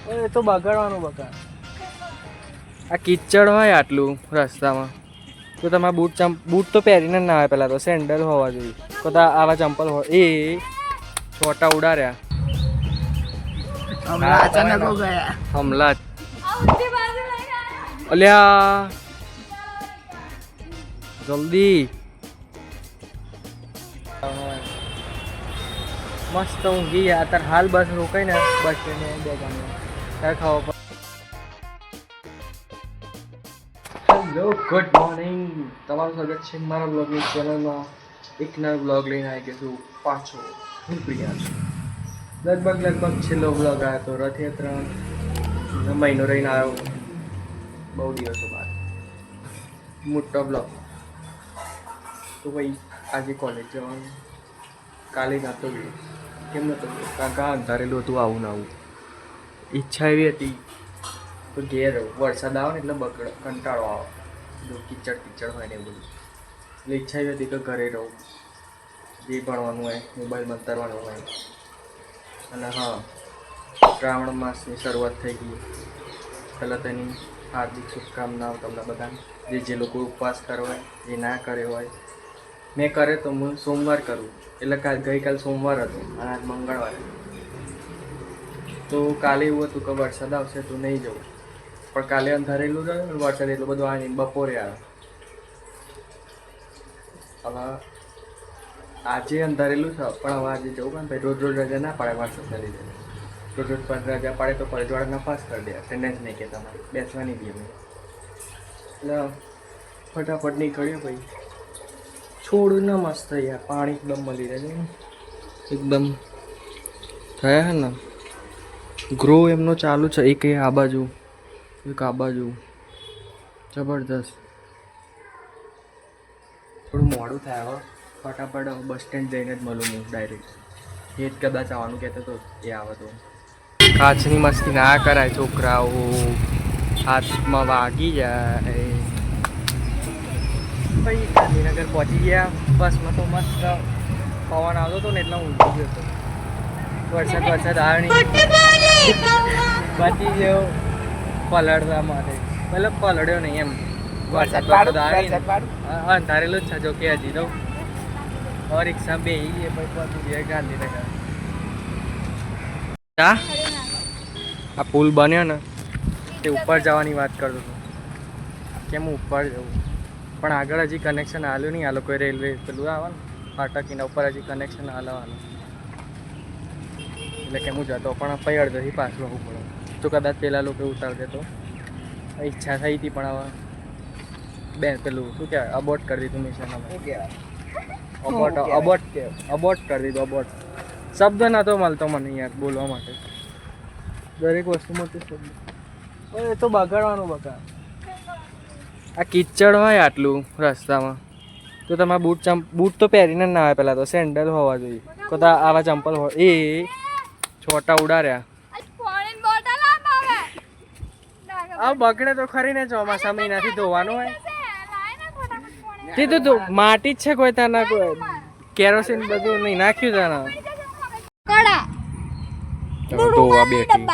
એ તો બગાડવાનું બગાડ. આ કિચડ હોય આટલું રસ્તામાં તો તમારે બૂટ તો પહેરીને ના આવે. પહેલાં તો સેન્ડલ હોવા જોઈએ. તો આવા ચંપલ હોય એ છોટા ઉડાડ્યા હમલા અલ્યા જલ્દી મસ્ત ઊંઘી ગયા. અત્યારે હાલ બસ રોકાઈ ને બસ સ્ટેન્ડ બે ગામ ત્યારે ખાવા પડે. હેલો ગુડ મોર્નિંગ, તમારું સ્વાગત છે મારા બ્લોગની ચેનલમાં. એક નવો બ્લોગ લઈને આવી ગયો છું પાછો. હું પ્રિયા છું. લગભગ છેલ્લો બ્લોગ આવ્યો હતો રથયાત્રા મહિનો રહીને આવ્યો. બહુ દિવસો બાદ મોટો બ્લોગ. તો ભાઈ આજે કોલેજ જવાનું. કાલે નહોતો ગયો. કેમ નહોતો ગયો? કાકા અંધારેલું હતું આવું ને આવું. ઈચ્છા એવી હતી તો ઘેર રહું. વરસાદ આવે ને એટલે બગડ કંટાળો આવે. કિચડ હોય ને એવું બધું. એટલે ઈચ્છા એવી હતી કે ઘરે રહું. જે ભણવાનું હોય મોબાઈલ મંતરવાનું હોય. અને હા, શ્રાવણ માસની શરૂઆત થઈ ગઈ. પહેલાં તેની હાર્દિક શુભકામનાઓ તમને બધાને. જે લોકો ઉપવાસ કર્યો હોય જે ના કર્યો હોય. મેં કરે તો હું સોમવાર કરું. એટલે ગઈકાલ સોમવાર હતો અને આજ મંગળવાર. તો કાલે એવું હતું કે વરસાદ આવશે તો નહીં જવું. પણ કાલે અંધારેલું રહ્યું. વરસાદ એટલો બધો આવે નહીં. બપોરે આવે. હવે આજે અંધારેલું છે પણ હવે આજે જવું ને ભાઈ. રોજ રજા ના પાડે વરસાદના લીધે. રોજ રજા પાડે તો કોલેજવાળા નપાસ કરી દે. અટેન્ડન્સ નહીં કે તમારે બેસવાની બી અમે. એટલે ફટાફટ નીકળ્યો ભાઈ. છોડ ના મસ્ત યાર. પાણી એકદમ મળી રહે છે. એકદમ થયા હે ને ગ્રો એમનો ચાલુ છે. એક આ બાજુ એક આ બાજુ જબરદસ્ત. થોડું મોડું થાય હવે. ફટાફટ બસ સ્ટેન્ડ જઈને જ મળું હું ડાયરેક્ટ. એ જ કદાચ આવવાનું કહેતો હતો એ આવે તો. કાચની મસ્તી ના કરાય છોકરાઓ. હાથમાં વાગી જાય. ભાઈ ગાંધીનગર પહોંચી ગયા. બસમાં તો મસ્ત પવન આવતો હતો ને એટલે ઊંઘી ગયો હતો. વરસાદ આવ્યો નહીં. બચી ગયો પલળવા માટે. મતલબ પલળ્યો નહીં એમ. વરસાદ અંધારેલું જ છે જો કે હજી તો. હવે રિક્ષા બેસી ગઈ પછી પહોંચી ગયા ગાંધીનગર. આ પુલ બન્યો ને તે ઉપર જવાની વાત કરતો હતો. કેમ ઉપર જવું? પણ આગળ હજી કનેક્શન આવેલું નહીં. આ લોકોએ રેલવે પેલું આવે ને ફાટકીના ઉપર હજી કનેક્શન આલવાનું. એટલે કે હું જતો પણ પછી અડધોથી પાછું આવવું પડે. તો કદાચ પેલા લોકો ઉતાર દેતો. ઈચ્છા થઈ હતી પણ હવે બેન પેલું શું કહેવાય અબોર્ટ કરી દીધું મિશન. શું કહેવાય અબોર્ટ કરી દીધું. અબોર્ટ શબ્દ નહોતો મળતો મને યાર બોલવા માટે. દરેક વસ્તુમાં તે શબ્દ એ તો બગાડવાનું બગાડ. આ કિચડ હોય આટલું રસ્તામાં તો તમારે બૂટ તો પહેરીને ના આવે. પહેલાં તો સેન્ડલ હોવા જોઈએ. તો આવા ચંપલ હોય એ છોટા ઉડાડ્યા. આ બગડે તો ખરી ને ચોમાસા મહિનાથી ધોવાનું હોય. તે તો માટી જ છે. કોઈ તાના કેરોસીન બધું નહીં નાખ્યું તાના. ધોવા બેઠી.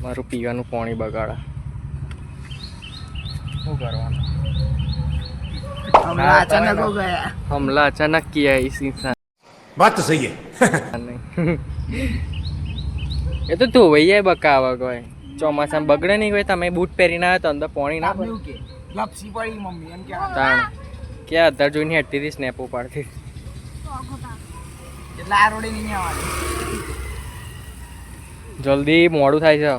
મારું પીવાનું પાણી બગાડા. શું કરવાનું? हमला अचानक किया इस इंसान. बात तो सही है. એ તો ધોવાઈ જાય બકાવા કોઈ. ચોમાસામાં બગડે નહીં કોઈ. તમે બૂટ પહેરીને આવ્યા તો અંદર પાણી ના પડે. લપસી પડી મમ્મી એમ કે તાણ ક્યાં અત્યારે જોઈને હેઠતી હતી સ્નેપો પાડતી. એટલે આ રોડે નહીં આવવાનું. જલ્દી મોડું થાય છે.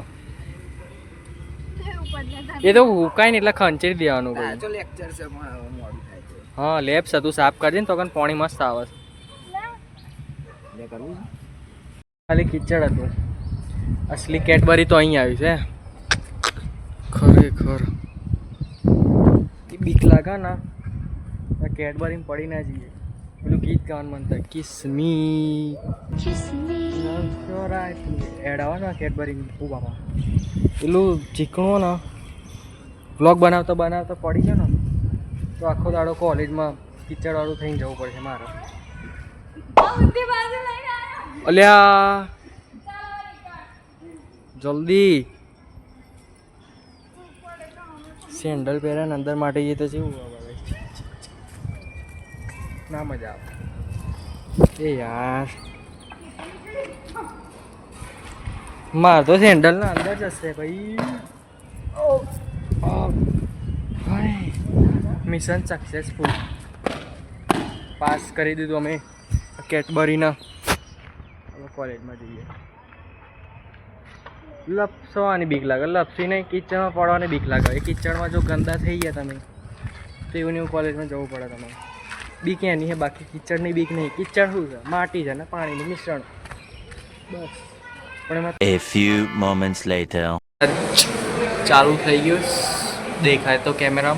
એ તો હુકાય ને એટલે ખંચેરી દેવાનું કોઈ. તો લેક્ચર છે મોડું થાય છે. હા લેબ છે. તું સાફ કરજે ને તો કન પાણી મસ્ત આવે છે. લે કરવું ખાલી કિચડ હતું. અસલી કેડબરી તો અહીં આવી છે. ખરેખર એ બીક લાગે ને કેડબરી પડી ના જઈએ. પેલું ગીત ગાવાનું મન થાય કિસમી એડાવા કેડબરી. ઓ બાપા પેલું ચીકણું ને વ્લોગ બનાવતા પડી ગયો ને તો આખો દાડો કોલેજમાં કિચડવાળું થઈને જવું પડશે મારે. અલ્યા જલ્દી સેન્ડલ પહેરે ને અંદર માટે જઈએ તો કેવું આવે ના મજા આવે એ યાર માર તો સેન્ડલ ના અંદર જશે ભાઈ મિશન સક્સેસફુલ પાસ કરી દીધું અમે કેટબરીના હવે કોલેજમાં જઈએ લપસવાની બીક લાગે લપસી નહીં કિચડમાં પડવાની બીક લાગે એ કિચડમાં જો ગંદા થઈ ગયા તમે તો એવું નહીં કોલેજમાં જવું પડે તમારે બીક એની છે બાકી કિચડની બીક નહીં કિચડ શું છે માટી છે ને પાણીનું મિશ્રણ બસ પણ એમાં A few moments later. ચાલુ થઈ ગયું દેખાય તો કેમેરા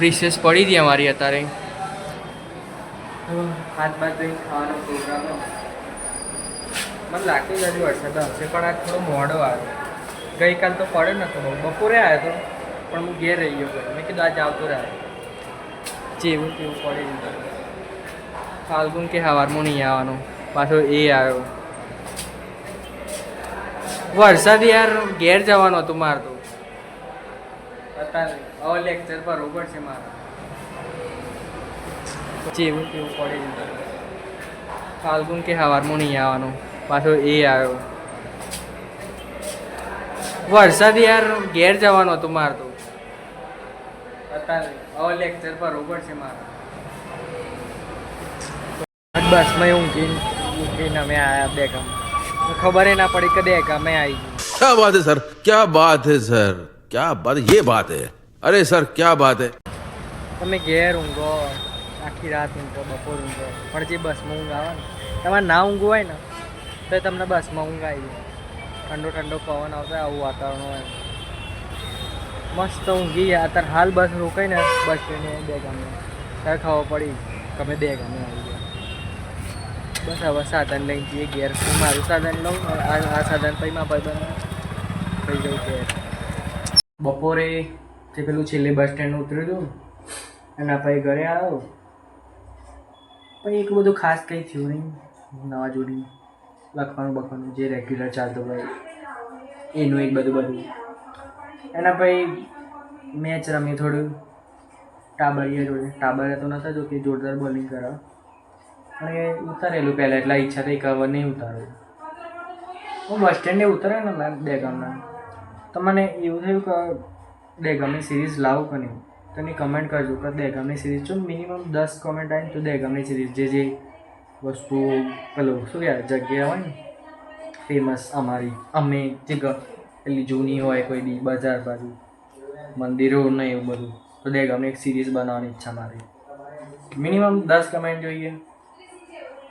રિસેસ પડી હતી અમારી અત્યારે હાથ બાદ ધોઈને ખાવાનો પ્રોગ્રામ મને લાગતું જ હજુ વરસાદ આવશે પણ આ થોડો મોડો આવ્યો ગઈકાલ તો પડે નતો બહુ બપોરે આવ્યો હતો પણ હું ઘેર રહી ગયો મેં કીધું આજે આવતો રહ્યો જેવું તેવું પડે ફાલ્ગુન કે સવારમાં નહીં આવવાનો પાછો એ આવ્યો વરસાદ યાર ઘેર જવાનું હતું મારે તો અત્યારે હવે લેક્ચર બરોબર છે મારા જેવું તેવું પડે ફાલ્ગુન કે સવારમાં નહીં આવવાનો પાછો એ આવ્યો વરસાદ યાર ઘેર જવાનું હતું મારે તો અત્યારે હવે લેક્ચર બરોબર છે મારા બસમાં ઊંઘીને અમે આવ્યા બે ગામ ખબર ના પડી કે દેખ અમે આવી क्या बात है सर क्या बात है सर क्या बात ये बात है अरे सर क्या बात है તમે ઘેર ઊંઘો આખી રાત ઊંઘો બપોર ઊંઘો પણ જે બસમાં ઊંઘ આવે ને તમારે ના ઊંઘવું હોય ને તો તમને બસમાં ઊંઘ આવી જાય ઠંડો ઠંડો પવન આવતો આવું વાતાવરણ હોય મસ્ત ઊંઘી ગયા અત્યારે હાલ બસ રોકાઈ ને બસ સ્ટેન્ડ બે ગામે ત્યારે ખબર પડી કે અમે બે ગામે આવી ગયા બસ હવે સાધન લઈને જઈએ ઘેર હું મારું સાધન લઉં આ સાધન પછી મારા ભાઈ થઈ જવું ઘેર બપોરે જે પેલું છેલ્લે બસ સ્ટેન્ડ ઉતર્યું હતું એના પછી ઘરે આવ્યો પછી એટલું બધું ખાસ કંઈ થયું નહીં નવા જોડી લખવાનું બખવાનું જે રેગ્યુલર ચાલતું હોય એનું એક બધું એના પછી મેચ રમી થોડું ટાબરિયા જોડે ટાબરિયા તો નતા જો કે જોરદાર બોલિંગ કરાવે પણ એ ઉતારેલું પહેલાં એટલા ઈચ્છા થઈ કવર નહીં ઉતારેલું હું બસ સ્ટેન્ડે ઉતરે ને મેમ દહેગામના તો મને એવું થયું કે દહેગામની સિરીઝ લાવું કે નહીં તો એની કમેન્ટ કરજો કે દહેગામની સિરીઝ જો મિનિમમ 10 કમેન્ટ આવી તો દહેગામની સિરીઝ જે વસ્તુ પેલું શું કહેવાય જગ્યા હોય ને ફેમસ અમારી અમે જે પેલી જૂની હોય કોઈ બી બજાર બાજુ મંદિરો ને એવું બધું તો દહેગામની એક સિરીઝ બનાવવાની ઈચ્છા મારી મિનિમમ 10 કમેન્ટ જોઈએ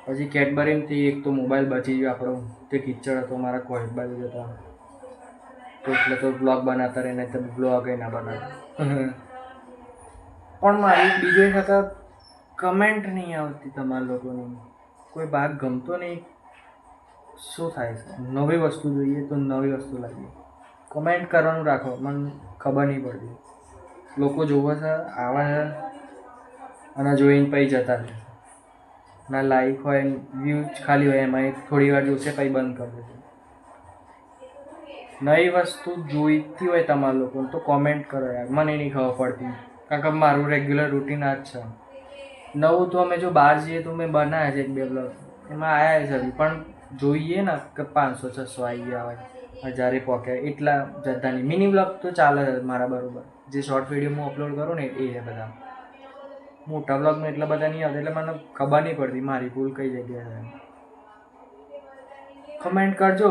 પછી કેડબરીમાંથી એક તો મોબાઈલ બચી ગયો આપણો તે કિચડ હતો મારા કોલેજ બાજુ જતા તો એટલે તો બ્લોગ બનાવતા રહે નહીં તો બ્લોગ ના બનાવે પણ મારી બીજો એક હતા કમેન્ટ નહીં આવતી તમારા લોકોની કોઈ ભાગ ગમતો નહીં શું થાય છે નવી વસ્તુ જોઈએ તો નવી વસ્તુ લાવીએ કમેન્ટ કરવાનું રાખો મને ખબર નહીં પડતી લોકો જોવે છે આવે છે અને જોઈને પછી જતા રહે ના લાઈક હોય વ્યૂઝ ખાલી હોય એમાં થોડી વાર જોશે પછી બંધ કરી દેશે નવી વસ્તુ જોઈતી હોય તમારા લોકોને તો કોમેન્ટ કરો યાર મને નહીં ખબર પડતી કારણ કે મારું રેગ્યુલર રૂટીન આ જ છે નવું તો અમે જો બહાર જઈએ તો મેં બનાવ્યા છે 1-2 બ્લોગ એમાં આવ્યા છે પણ જોઈએ ને કે 500-600 આવી ગયા હોય 1000 પહોંચ્યા એટલા જતા નહીં મિની બ્લોગ તો ચાલે મારા બરાબર જે શોર્ટ વિડીયો હું અપલોડ કરું ને એ છે બધા મોટા બ્લોગમાં એટલા બધા નહીં આવતા એટલે મને ખબર નહીં પડતી મારી ભૂલ કઈ જગ્યાએ છે કમેન્ટ કરજો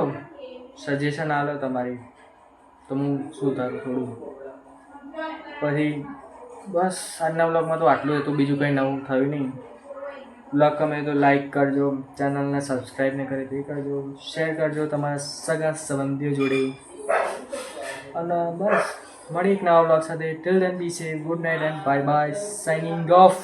સજેશન આલો તમારી તો હું સુધારું થોડું પછી બસ આજના બ્લોગમાં તો આટલું હતું બીજું કંઈ નવું થયું નહીં બ્લોગ ગમે તો લાઈક કરજો ચેનલને સબસ્ક્રાઈબ નહીં કરે તે કરજો શેર કરજો તમારા સગા સંબંધીઓ જોડે અને બસ મળી એક નવા બ્લોગ સાથે till then be safe good night and bye bye signing of